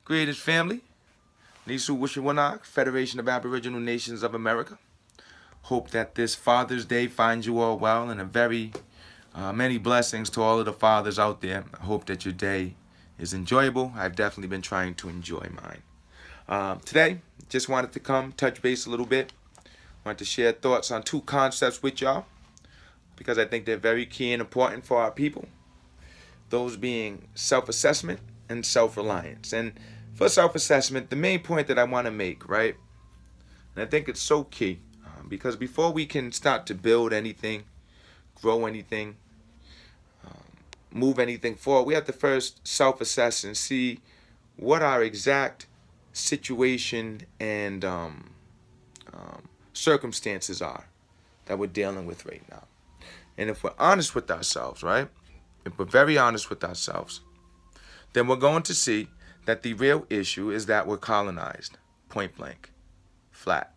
Greetings, family. Neesu, Wushuwunoag, Federation of Aboriginal Nations of America. Hope that this Father's Day finds you all well, and a very many blessings to all of the fathers out there. I hope that your day is enjoyable. I've definitely been trying to enjoy mine. Today, just wanted to come touch base a little bit. Wanted to share thoughts on two concepts with y'all because I think they're very key and important for our people. Those being self-assessment and self-reliance. And for self-assessment, the main point that I want to make, right, and I think it's so key, because before we can start to build anything, grow anything, move anything forward, we have to first self-assess and see what our exact situation and circumstances are that we're dealing with right now. And if we're honest with ourselves, right, if we're very honest with ourselves, then we're going to see that the real issue is that we're colonized, point blank, flat.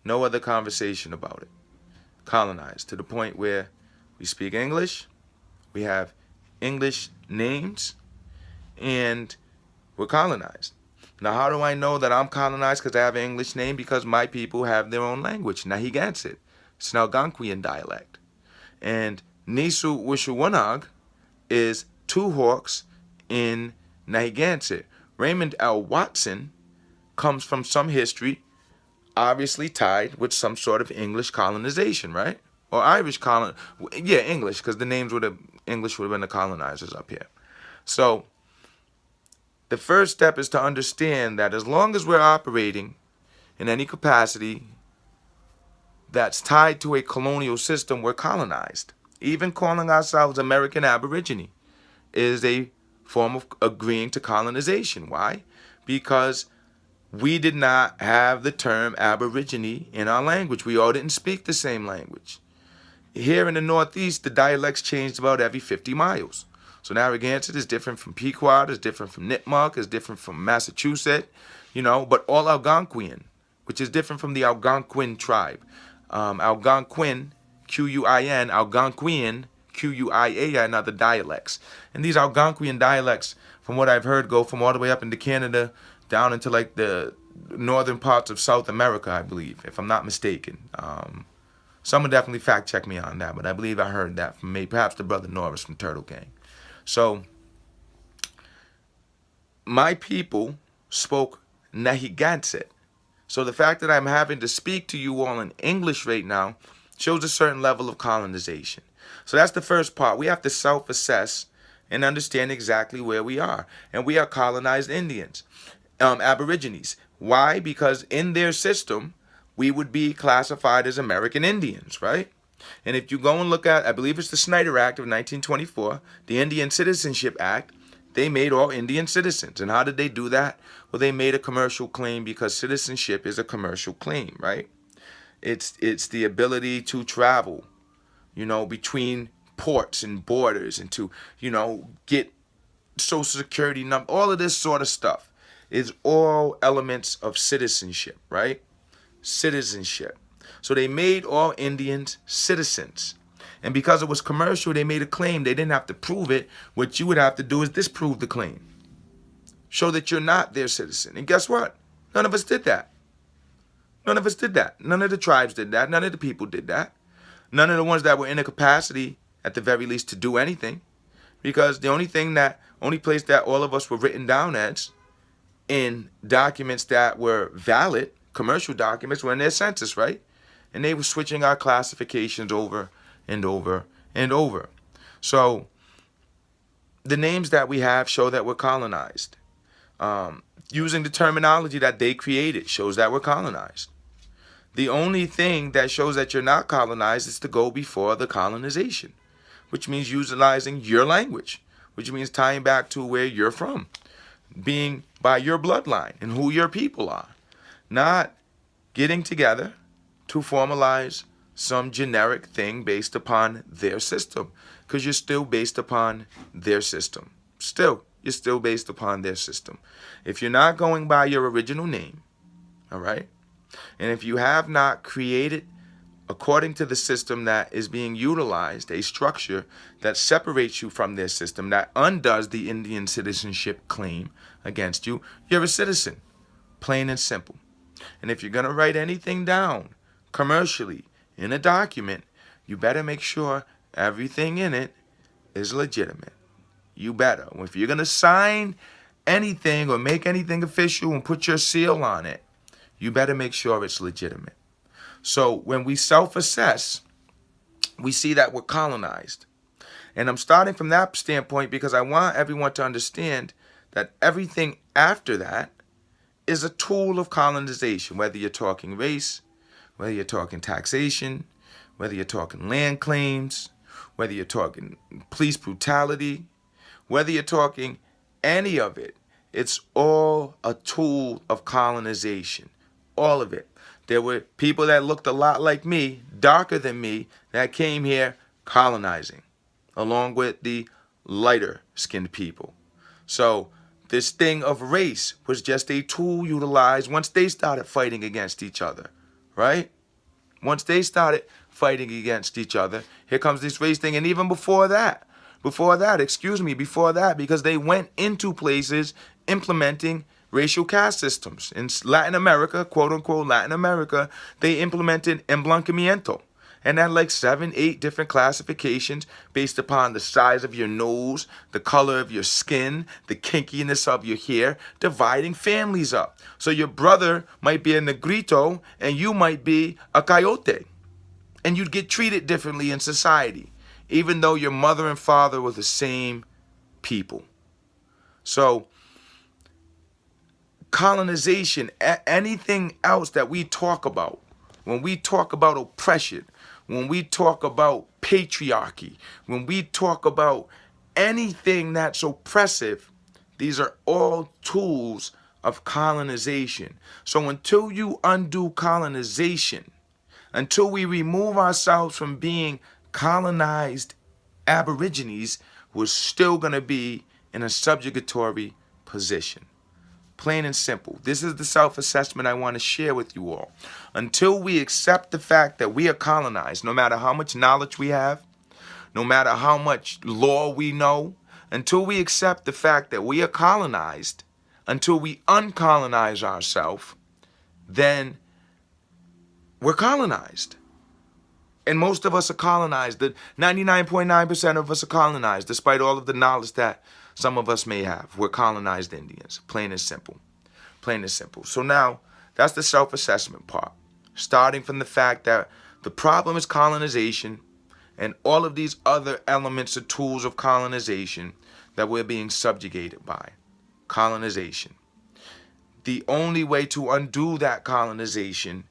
No other conversation about it. Colonized to the point where we speak English, we have English names, and we're colonized. Now, how do I know that I'm colonized because I have an English name? Because my people have their own language, Nahiganset. It's an Algonquian dialect. And Neesu Wushuwunoag is two hawks in Nahiganset. Raymond L. Watson comes from some history, obviously tied with some sort of English colonization, right? Or Irish English, because the names English would have been the colonizers up here. So the first step is to understand that as long as we're operating in any capacity that's tied to a colonial system, we're colonized. Even calling ourselves American Aborigine is a form of agreeing to colonization. Why? Because we did not have the term Aborigine in our language. We all didn't speak the same language. Here in the Northeast, the dialects changed about every 50 miles. So Narragansett is different from Pequot, is different from Nipmuc, is different from Massachusetts, but all Algonquian, which is different from the Algonquin tribe. Algonquin, Q-U-I-N, Algonquian, Q-U-I-A-N are the dialects. And these Algonquian dialects, from what I've heard, go from all the way up into Canada down into like the northern parts of South America, I believe, if I'm not mistaken. Someone definitely fact check me on that, but I believe I heard that from perhaps the brother Norris from Turtle Gang. So my people spoke Nahiganset. So the fact that I'm having to speak to you all in English right now shows a certain level of colonization. So that's the first part. We have to self-assess and understand exactly where we are. And we are colonized Indians, Aborigines. Why? Because in their system, we would be classified as American Indians, right? And if you go and look at, I believe it's the Snyder Act of 1924, the Indian Citizenship Act, they made all Indian citizens. And how did they do that? Well, they made a commercial claim because citizenship is a commercial claim, right? It's the ability to travel, between ports and borders and to, get social security number. All of this sort of stuff is all elements of citizenship, right? Citizenship. So they made all Indians citizens. And because it was commercial, they made a claim. They didn't have to prove it. What you would have to do is disprove the claim. Show that you're not their citizen. And guess what? None of us did that. None of us did that. None of the tribes did that. None of the people did that. None of the ones that were in a capacity, at the very least, to do anything. Because the only place that all of us were written down as in documents that were valid, commercial documents, were in their census, right? And they were switching our classifications over and over and over. So the names that we have show that we're colonized. Using the terminology that they created shows that we're colonized. The only thing that shows that you're not colonized is to go before the colonization, which means utilizing your language, which means tying back to where you're from, being by your bloodline and who your people are, not getting together to formalize some generic thing based upon their system, because you're still based upon their system. You're still based upon their system. If you're not going by your original name, all right, and if you have not created, according to the system that is being utilized, a structure that separates you from their system, that undoes the Indian citizenship claim against you, you're a citizen. Plain and simple. And if you're going to write anything down commercially in a document, you better make sure everything in it is legitimate. You better. If you're going to sign anything or make anything official and put your seal on it, you better make sure it's legitimate. So when we self-assess, we see that we're colonized. And I'm starting from that standpoint because I want everyone to understand that everything after that is a tool of colonization, whether you're talking race, whether you're talking taxation, whether you're talking land claims, whether you're talking police brutality, whether you're talking any of it. It's all a tool of colonization. All of it. There were people that looked a lot like me, darker than me, that came here colonizing, along with the lighter skinned people. So this thing of race was just a tool utilized once they started fighting against each other, right? Once they started fighting against each other, here comes this race thing. And even before that, because they went into places implementing racial caste systems. In Latin America, quote unquote Latin America, they implemented emblanquimiento. And had like 7, 8 different classifications based upon the size of your nose, the color of your skin, the kinkiness of your hair, dividing families up. So your brother might be a negrito and you might be a coyote. And you'd get treated differently in society, even though your mother and father were the same people. So colonization, anything else that we talk about, when we talk about oppression, when we talk about patriarchy, when we talk about anything that's oppressive, these are all tools of colonization. So until you undo colonization, until we remove ourselves from being colonized Aborigines, we're still going to be in a subjugatory position. Plain and simple. This is the self-assessment I want to share with you all. Until we accept the fact that we are colonized, no matter how much knowledge we have, no matter how much law we know, until we accept the fact that we are colonized, until we uncolonize ourselves, then we're colonized. And most of us are colonized. The 99.9% of us are colonized, despite all of the knowledge that some of us may have. We're colonized Indians. Plain and simple. Plain and simple. So now, that's the self-assessment part. Starting from the fact that the problem is colonization and all of these other elements or tools of colonization that we're being subjugated by. Colonization. The only way to undo that colonization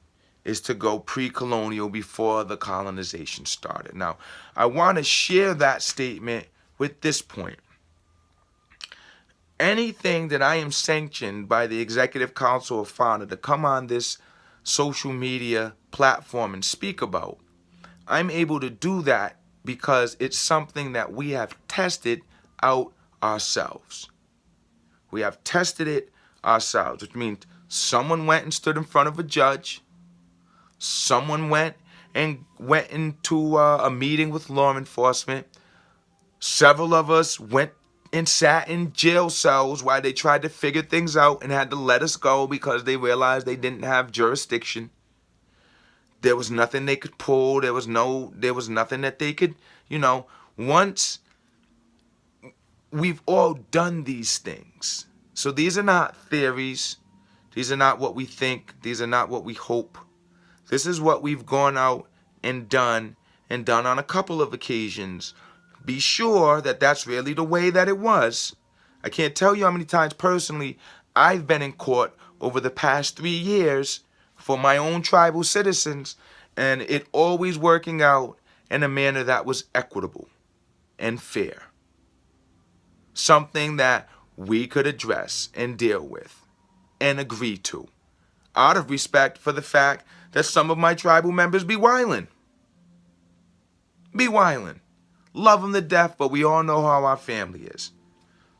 is to go pre-colonial before the colonization started. Now, I want to share that statement with this point. Anything that I am sanctioned by the Executive Council of FANA to come on this social media platform and speak about, I'm able to do that because it's something that we have tested out ourselves. We have tested it ourselves, which means someone went and stood in front of a judge. Someone went into a meeting with law enforcement. Several of us went and sat in jail cells while they tried to figure things out and had to let us go because they realized they didn't have jurisdiction. There was nothing they could pull. There was nothing that they could, once we've all done these things. So these are not theories. These are not what we think. These are not what we hope. This is what we've gone out and done on a couple of occasions. Be sure that that's really the way that it was. I can't tell you how many times personally I've been in court over the past 3 years for my own tribal citizens, and it always working out in a manner that was equitable and fair. Something that we could address and deal with and agree to, out of respect for the fact that some of my tribal members be wildin'. Love them to death, but we all know how our family is.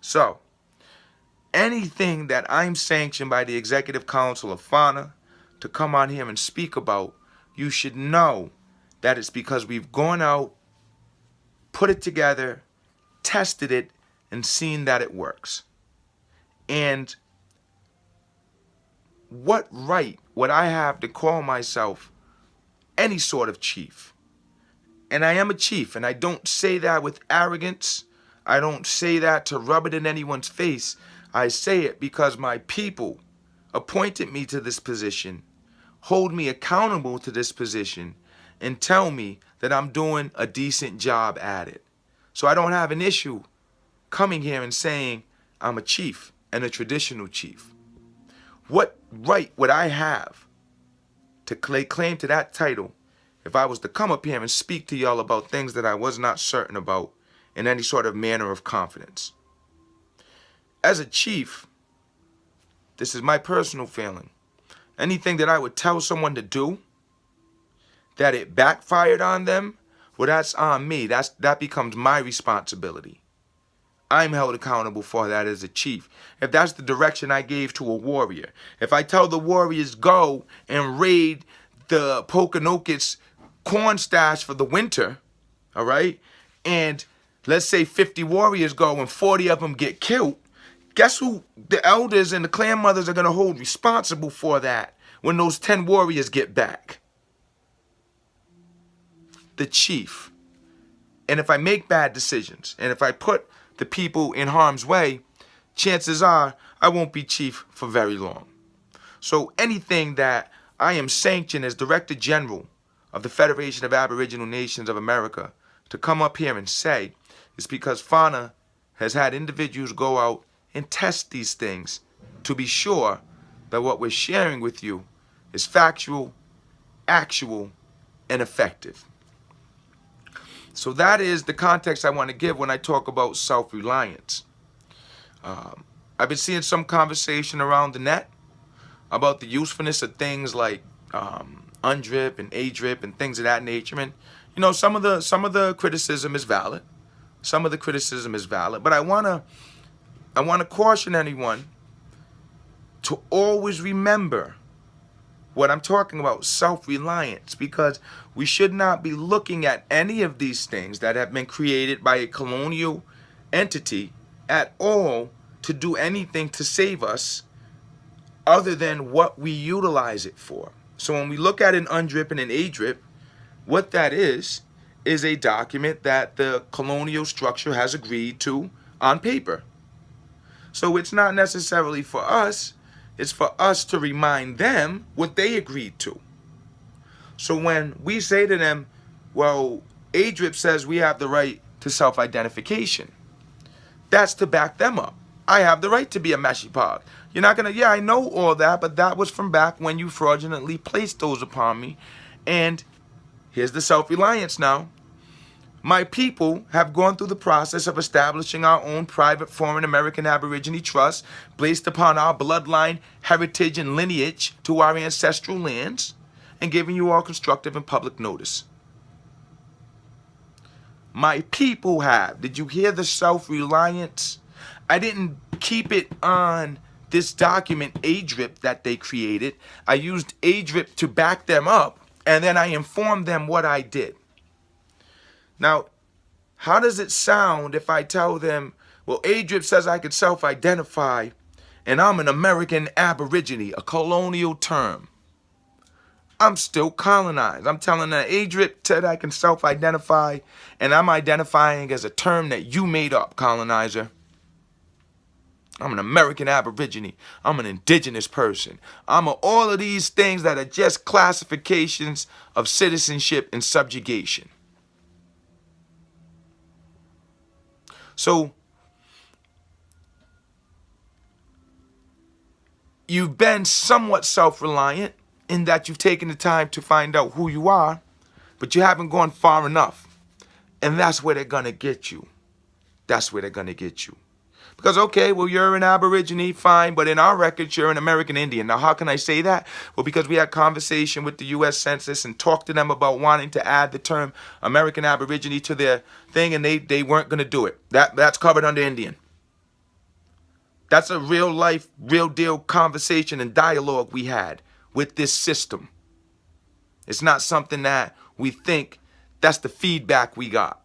So, anything that I'm sanctioned by the Executive Council of FANA to come on here and speak about, you should know that it's because we've gone out, put it together, tested it, and seen that it works. And what right would I have to call myself any sort of chief? And I am a chief, and I don't say that with arrogance. I don't say that to rub it in anyone's face. I say it because my people appointed me to this position, hold me accountable to this position, and tell me that I'm doing a decent job at it. So I don't have an issue coming here and saying I'm a chief and a traditional chief. What right would I have to lay claim to that title if I was to come up here and speak to y'all about things that I was not certain about in any sort of manner of confidence? As a chief, this is my personal feeling. Anything that I would tell someone to do, that it backfired on them, well, that's on me. That becomes my responsibility. I'm held accountable for that as a chief. If that's the direction I gave to a warrior, if I tell the warriors go and raid the Pokanokets corn stash for the winter, all right, and let's say 50 warriors go and 40 of them get killed, guess who the elders and the clan mothers are going to hold responsible for that when those 10 warriors get back? The chief. And if I make bad decisions, and if I put the people in harm's way, chances are I won't be chief for very long. So anything that I am sanctioned as Director General of the Federation of Aboriginal Nations of America to come up here and say is because FANA has had individuals go out and test these things to be sure that what we're sharing with you is factual, actual, and effective. So that is the context I want to give when I talk about self-reliance. I've been seeing some conversation around the net about the usefulness of things like UNDRIP and ADRIP and things of that nature. And you know, some of the criticism is valid. Some of the criticism is valid, but I wanna caution anyone to always remember what I'm talking about, self-reliance, because we should not be looking at any of these things that have been created by a colonial entity at all to do anything to save us other than what we utilize it for. So when we look at an UNDRIP and an ADRIP, what that is a document that the colonial structure has agreed to on paper. So it's not necessarily for us, it's for us to remind them what they agreed to. So when we say to them, well, ADRIP says we have the right to self-identification, that's to back them up. I have the right to be a Meshipog. You're not going to, yeah, I know all that, but that was from back when you fraudulently placed those upon me. And here's the self-reliance now. My people have gone through the process of establishing our own private foreign American Aborigine trust based upon our bloodline, heritage, and lineage to our ancestral lands, and giving you all constructive and public notice. My people have. Did you hear the self-reliance? I didn't keep it on this document, ADRIP, that they created. I used ADRIP to back them up, and then I informed them what I did. Now, how does it sound if I tell them, well, ADRIP says I could self-identify, and I'm an American Aborigine, a colonial term. I'm still colonized. I'm telling that ADRIP said I can self-identify, and I'm identifying as a term that you made up, colonizer. I'm an American Aborigine. I'm an indigenous person. I'm all of these things that are just classifications of citizenship and subjugation. So, you've been somewhat self-reliant in that you've taken the time to find out who you are, but you haven't gone far enough. And that's where they're going to get you. That's where they're going to get you. Because, okay, well, you're an Aborigine, fine, but in our records, you're an American Indian. Now, how can I say that? Well, because we had conversation with the U.S. Census and talked to them about wanting to add the term American Aborigine to their thing, and they weren't going to do it. That's covered under Indian. That's a real life, real deal conversation and dialogue we had with this system. It's not something that we think, that's the feedback we got.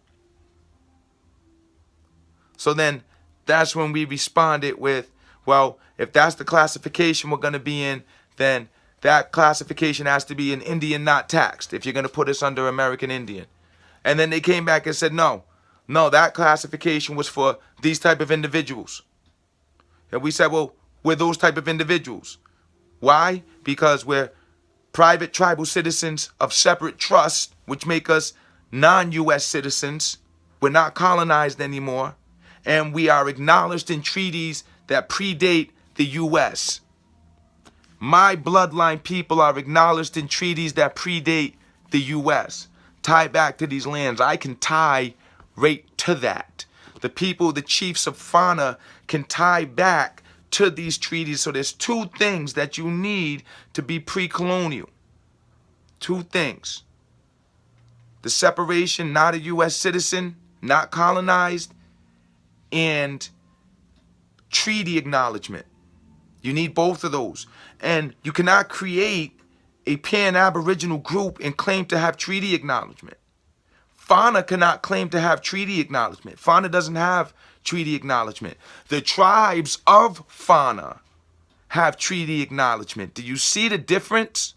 So then, that's when we responded with, Well, if that's the classification we're going to be in, then that classification has to be an Indian not taxed if you're going to put us under American Indian. And then they came back and said, no, that classification was for these type of individuals. And we said, well, we're those type of individuals. Why? Because we're private tribal citizens of separate trusts, which make us non-U.S. citizens. We're not colonized anymore. And we are acknowledged in treaties that predate the U.S. My bloodline people are acknowledged in treaties that predate the U.S. Tie back to these lands. I can tie right to that. The people, the chiefs of FANA, can tie back to these treaties. So there's two things that you need to be pre-colonial. Two things. The separation, not a U.S. citizen, not colonized, and treaty acknowledgement. You need both of those. And you cannot create a pan-Aboriginal group and claim to have treaty acknowledgement. FANA cannot claim to have treaty acknowledgement. FANA doesn't have treaty acknowledgement. The tribes of FANA have treaty acknowledgement. Do you see the difference?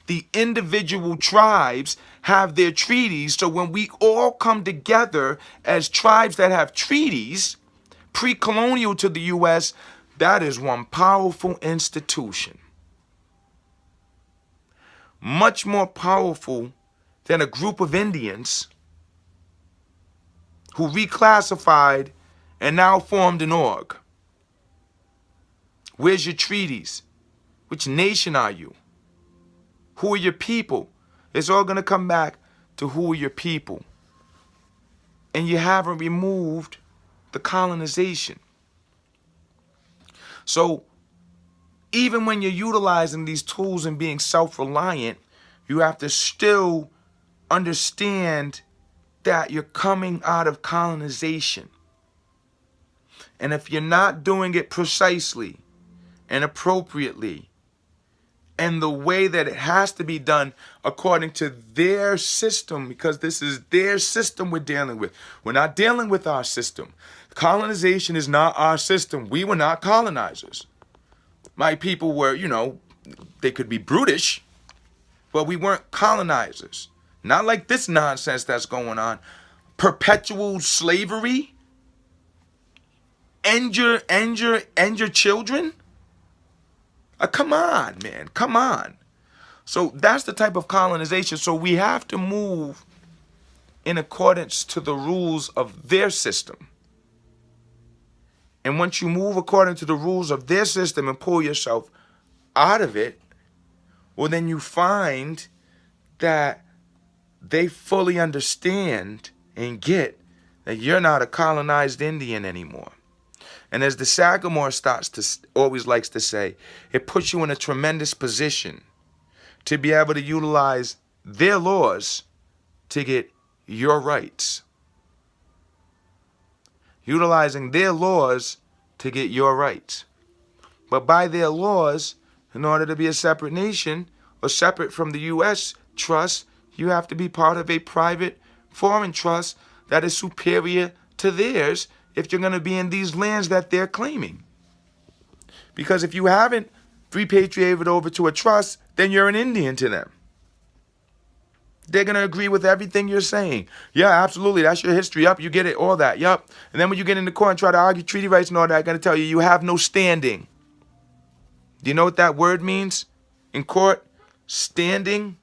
The individual tribes have their treaties. So when we all come together as tribes that have treaties, pre-colonial to the U.S., that is one powerful institution. Much more powerful than a group of Indians who reclassified and now formed an org. Where's your treaties? Which nation are you? Who are your people? It's all going to come back to who are your people. And you haven't removed the colonization. So even when you're utilizing these tools and being self-reliant, you have to still understand that you're coming out of colonization. And if you're not doing it precisely and appropriately and the way that it has to be done according to their system, because this is their system we're dealing with. We're not dealing with our system. Colonization is not our system. We were not colonizers. My people were, they could be brutish, but we weren't colonizers. Not like this nonsense that's going on. Perpetual slavery? End your children? Come on, man. Come on. So that's the type of colonization. So we have to move in accordance to the rules of their system. And once you move according to the rules of their system and pull yourself out of it, well, then you find that they fully understand and get that you're not a colonized Indian anymore. And as the Sagamore always likes to say, it puts you in a tremendous position to be able to utilize their laws to get your rights. Utilizing their laws to get your rights. But by their laws, in order to be a separate nation or separate from the U.S. trust, you have to be part of a private foreign trust that is superior to theirs if you're going to be in these lands that they're claiming. Because if you haven't repatriated over to a trust, then you're an Indian to them. They're going to agree with everything you're saying. Yeah, absolutely. That's your history. Yup, you get it. All that. Yup. And then when you get into court and try to argue treaty rights and all that, they're going to tell you you have no standing. Do you know what that word means in court? Standing.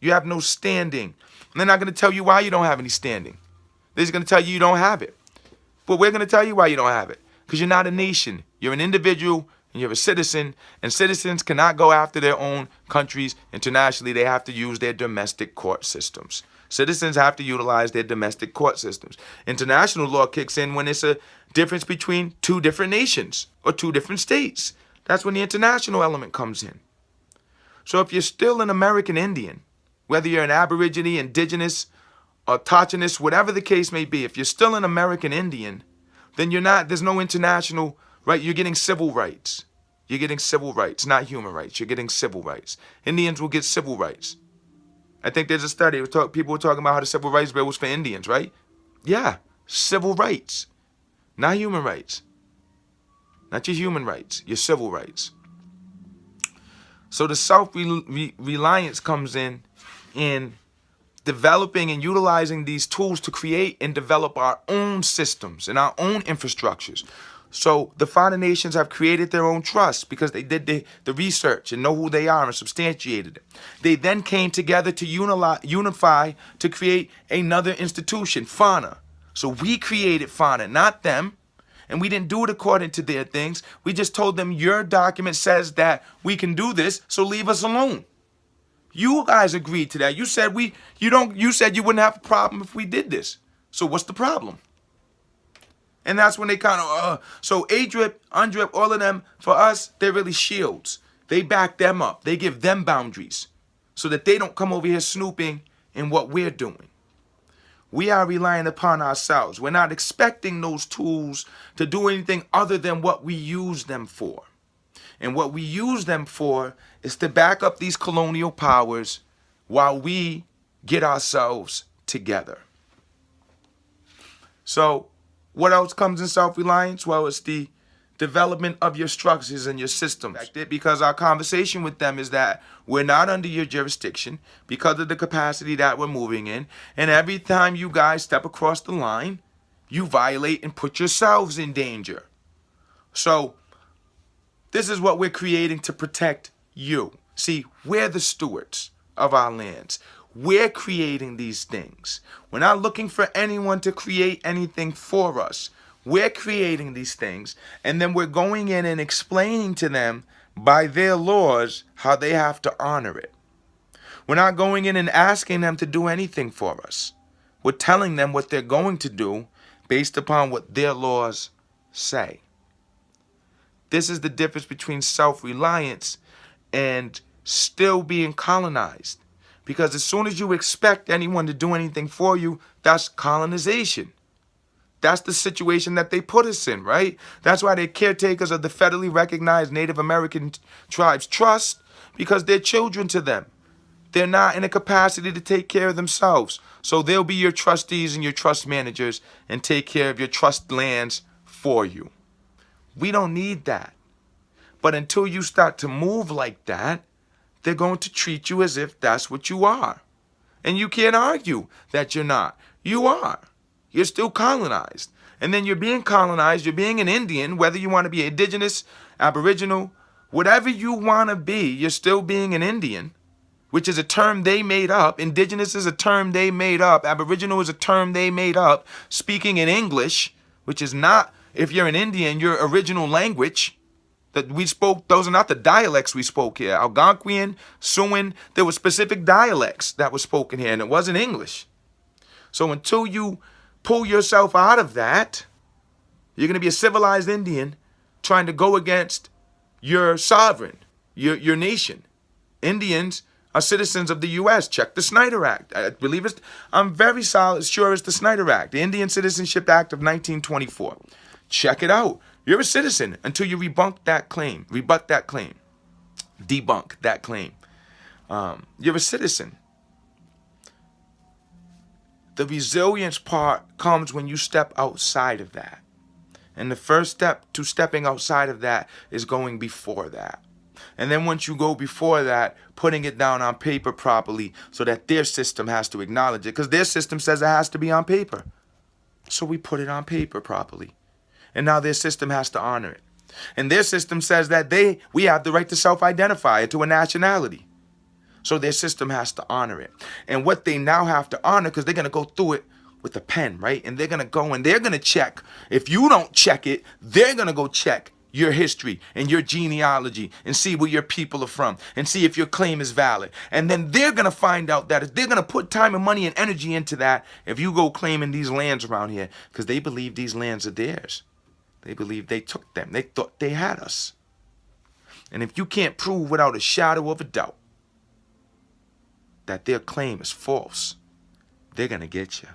You have no standing. And they're not going to tell you why you don't have any standing. They're just going to tell you you don't have it. But we're going to tell you why you don't have it. Because you're not a nation. You're an individual. And you're a citizen, and citizens cannot go after their own countries internationally. They have to use their domestic court systems. Citizens have to utilize their domestic court systems. International law kicks in when it's a difference between two different nations or two different states. That's when the international element comes in. So if you're still an American Indian, whether you're an Aborigine, Indigenous, autochthonous, whatever the case may be, if you're still an American Indian, then there's no international right. You're getting civil rights. You're getting civil rights, not human rights. You're getting civil rights. Indians will get civil rights. I think there's a study. People were talking about how the civil rights bill was for Indians, right? Yeah, civil rights, not human rights. Not your human rights, your civil rights. So the self-reliance comes in developing and utilizing these tools to create and develop our own systems and our own infrastructures. So the FANA nations have created their own trust because they did the research and know who they are and substantiated it. They then came together to unify to create another institution, FANA. So we created FANA, not them. And we didn't do it according to their things. We just told them, your document says that we can do this, so leave us alone. You guys agreed to that. You said you said you wouldn't have a problem if we did this. So what's the problem? And that's when they kind of, so ADRIP, UNDRIP, all of them, for us, they're really shields. They back them up. They give them boundaries so that they don't come over here snooping in what we're doing. We are relying upon ourselves. We're not expecting those tools to do anything other than what we use them for. And what we use them for is to back up these colonial powers while we get ourselves together. So, what else comes in self-reliance? Well, it's the development of your structures and your systems. Because our conversation with them is that we're not under your jurisdiction because of the capacity that we're moving in. And every time you guys step across the line, you violate and put yourselves in danger. So, this is what we're creating to protect you. See, we're the stewards of our lands. We're creating these things. We're not looking for anyone to create anything for us. We're creating these things, and then we're going in and explaining to them by their laws how they have to honor it. We're not going in and asking them to do anything for us. We're telling them what they're going to do based upon what their laws say. This is the difference between self-reliance and still being colonized. Because as soon as you expect anyone to do anything for you, that's colonization. That's the situation that they put us in, right? That's why they're caretakers of the federally recognized Native American tribes trust, because they're children to them. They're not in a capacity to take care of themselves. So they'll be your trustees and your trust managers and take care of your trust lands for you. We don't need that. But until you start to move like that, they're going to treat you as if that's what you are. And you can't argue that you're not. You are. You're still colonized. And then you're being colonized. You're being an Indian, whether you want to be indigenous, Aboriginal, whatever you want to be, you're still being an Indian, which is a term they made up. Indigenous is a term they made up. Aboriginal is a term they made up. Speaking in English, which is not, if you're an Indian, your original language that we spoke, those are not the dialects we spoke here. Algonquian, Siouan, there were specific dialects that were spoken here, and it wasn't English. So until you pull yourself out of that, you're going to be a civilized Indian trying to go against your sovereign, your nation. Indians are citizens of the U.S. Check the Snyder Act. I believe I'm very sure it's the Snyder Act, the Indian Citizenship Act of 1924. Check it out. You're a citizen until you rebut that claim. Debunk that claim. You're a citizen. The resilience part comes when you step outside of that. And the first step to stepping outside of that is going before that. And then once you go before that, putting it down on paper properly so that their system has to acknowledge it. Because their system says it has to be on paper. So we put it on paper properly. And now their system has to honor it. And their system says that we have the right to self-identify to a nationality. So their system has to honor it. And what they now have to honor, because they're going to go through it with a pen, right? And they're going to go and they're going to check. If you don't check it, they're going to go check your history and your genealogy and see where your people are from and see if your claim is valid. And then they're going to find out that if they're going to put time and money and energy into that, if you go claiming these lands around here, because they believe these lands are theirs. They believe they took them. They thought they had us. And if you can't prove without a shadow of a doubt that their claim is false, they're going to get you.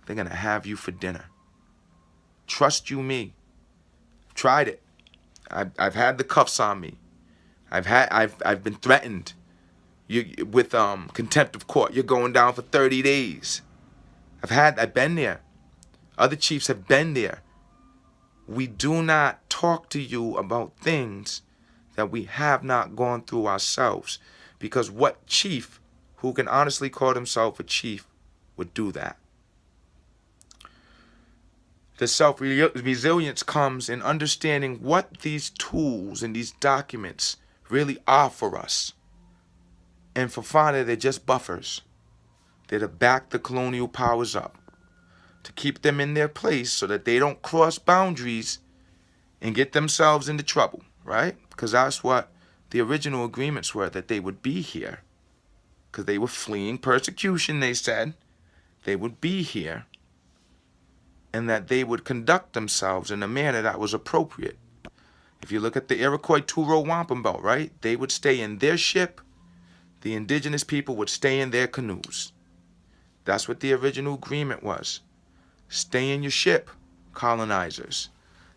They're going to have you for dinner. Trust you me. I've tried it. I've had the cuffs on me. I've been threatened with contempt of court. You're going down for 30 days. I've been there. Other chiefs have been there. We do not talk to you about things that we have not gone through ourselves. Because what chief who can honestly call himself a chief would do that? The self-resilience comes in understanding what these tools and these documents really are for us. And for FANA, they're just buffers. They're to back the colonial powers up, to keep them in their place so that they don't cross boundaries and get themselves into trouble, right? Because that's what the original agreements were, that they would be here. Because they were fleeing persecution, they said. They would be here. And that they would conduct themselves in a manner that was appropriate. If you look at the Iroquois two-row wampum belt, right? They would stay in their ship. The indigenous people would stay in their canoes. That's what the original agreement was. Stay in your ship, colonizers.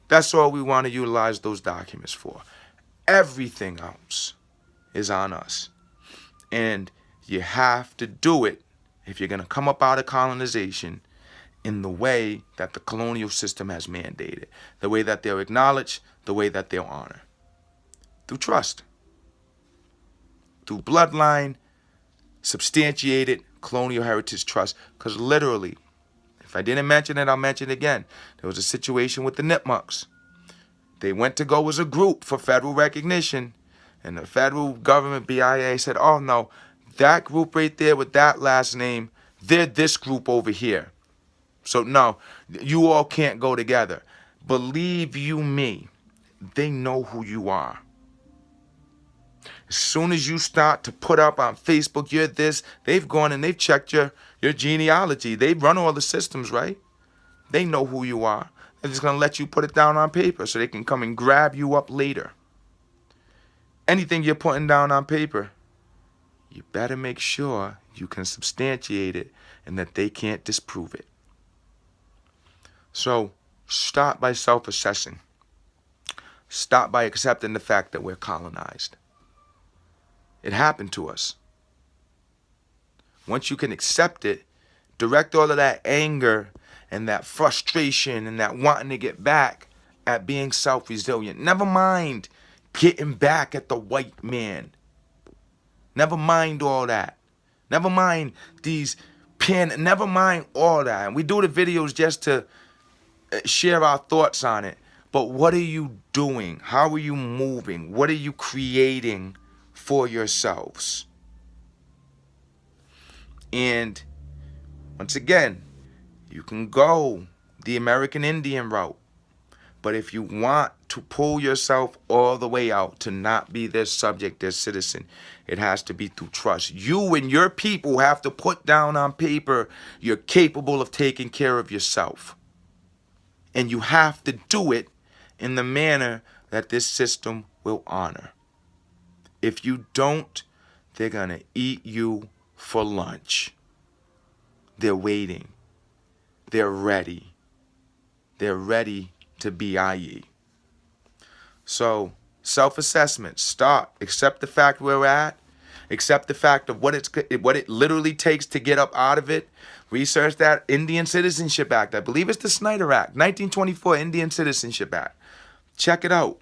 That's all we want to utilize those documents for. Everything else is on us. And you have to do it if you're going to come up out of colonization in the way that the colonial system has mandated, the way that they'll acknowledge, the way that they'll honor. Through trust. Through bloodline, substantiated colonial heritage trust. Because literally, if I didn't mention it, I'll mention it again. There was a situation with the Nipmucs. They went to go as a group for federal recognition, and the federal government, BIA, said, oh no, that group right there with that last name, they're this group over here. So no, you all can't go together. Believe you me, they know who you are. As soon as you start to put up on Facebook, you're this, they've gone and they've checked your genealogy. They run all the systems, right? They know who you are. They're just going to let you put it down on paper so they can come and grab you up later. Anything you're putting down on paper, you better make sure you can substantiate it and that they can't disprove it. So start by self-assessing. Start by accepting the fact that we're colonized. It happened to us. Once you can accept it, direct all of that anger and that frustration and that wanting to get back at being self-resilient. Never mind getting back at the white man. Never mind all that. Never mind these never mind all that. And we do the videos just to share our thoughts on it. But what are you doing? How are you moving? What are you creating for yourselves? And once again, you can go the American Indian route. But if you want to pull yourself all the way out to not be their subject, their citizen, it has to be through trust. You and your people have to put down on paper you're capable of taking care of yourself. And you have to do it in the manner that this system will honor. If you don't, they're going to eat you for lunch. They're waiting. They're ready. They're ready to be IE. So, self-assessment. Start. Accept the fact where we're at. Accept the fact of what it literally takes to get up out of it. Research that Indian Citizenship Act. I believe it's the Snyder Act, 1924 Indian Citizenship Act. Check it out.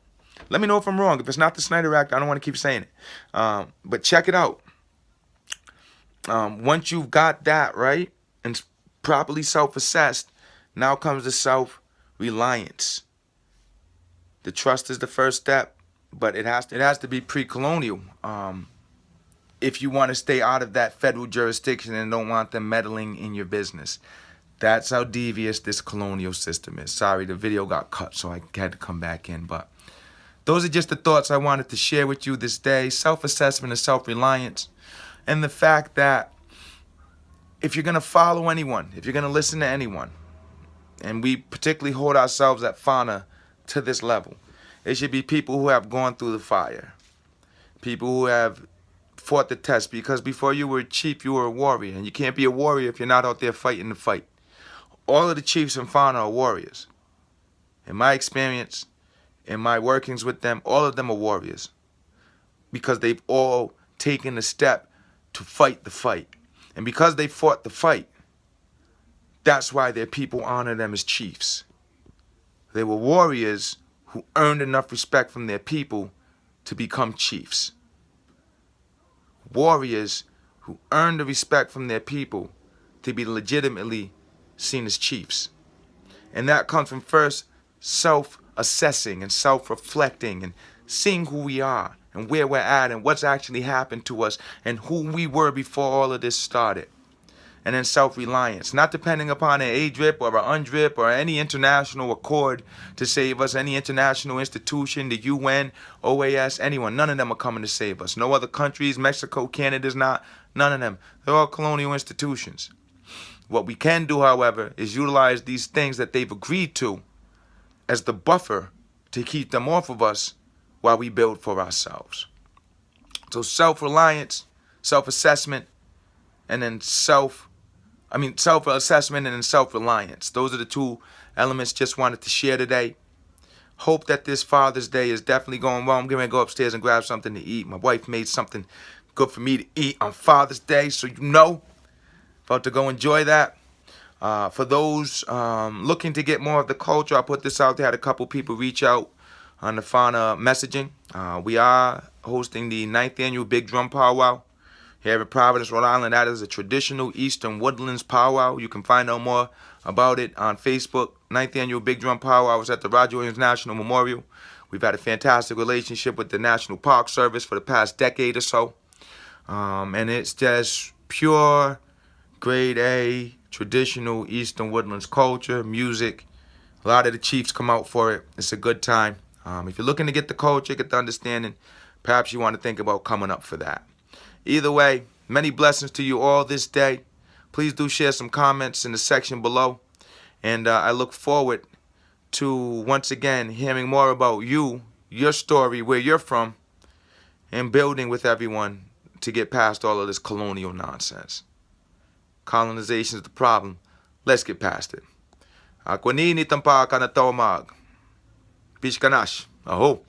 Let me know if I'm wrong. If it's not the Snyder Act, I don't want to keep saying it. But check it out. Once you've got that right and properly self-assessed, now comes the self-reliance. The trust is the first step, but it has to be pre-colonial. If you want to stay out of that federal jurisdiction and don't want them meddling in your business. That's how devious this colonial system is. Sorry, the video got cut, so I had to come back in. But those are just the thoughts I wanted to share with you this day. Self-assessment and self-reliance. And the fact that if you're going to follow anyone, if you're going to listen to anyone, and we particularly hold ourselves at FANA to this level, it should be people who have gone through the fire. People who have fought the test, because before you were a chief, you were a warrior. And you can't be a warrior if you're not out there fighting the fight. All of the chiefs in FANA are warriors. In my experience, in my workings with them, all of them are warriors. Because they've all taken a step to fight the fight. And because they fought the fight, that's why their people honor them as chiefs. They were warriors who earned enough respect from their people to become chiefs. Warriors who earned the respect from their people to be legitimately seen as chiefs. And that comes from first self-assessing and self-reflecting and seeing who we are and where we're at and what's actually happened to us and who we were before all of this started. And then self-reliance, not depending upon an ADRIP or an UNDRIP or any international accord to save us, any international institution, the UN, OAS, anyone. None of them are coming to save us. No other countries, Mexico, Canada's not, none of them. They're all colonial institutions. What we can do, however, is utilize these things that they've agreed to as the buffer to keep them off of us while we build for ourselves. So self-reliance, self-assessment, and then self-assessment and then self-reliance. Those are the two elements just wanted to share today. Hope that this Father's Day is definitely going well. I'm going to go upstairs and grab something to eat. My wife made something good for me to eat on Father's Day, so you know. About to go enjoy that. For those looking to get more of the culture, I put this out there. I had a couple people reach out on the FANA messaging. We are hosting the 9th annual Big Drum Powwow here in Providence, Rhode Island. That is a traditional Eastern Woodlands powwow. You can find out more about it on Facebook. 9th annual Big Drum Powwow was at the Roger Williams National Memorial. We've had a fantastic relationship with the National Park Service for the past decade or so. And it's just pure grade A, traditional Eastern Woodlands culture, music. A lot of the chiefs come out for it. It's a good time. If you're looking to get the culture, get the understanding, perhaps you want to think about coming up for that. Either way, many blessings to you all this day. Please do share some comments in the section below. And I look forward to, once again, hearing more about you, your story, where you're from, and building with everyone to get past all of this colonial nonsense. Colonization is the problem. Let's get past it. Ako ni tampa ka na tawmag. Pishkanash. Aho.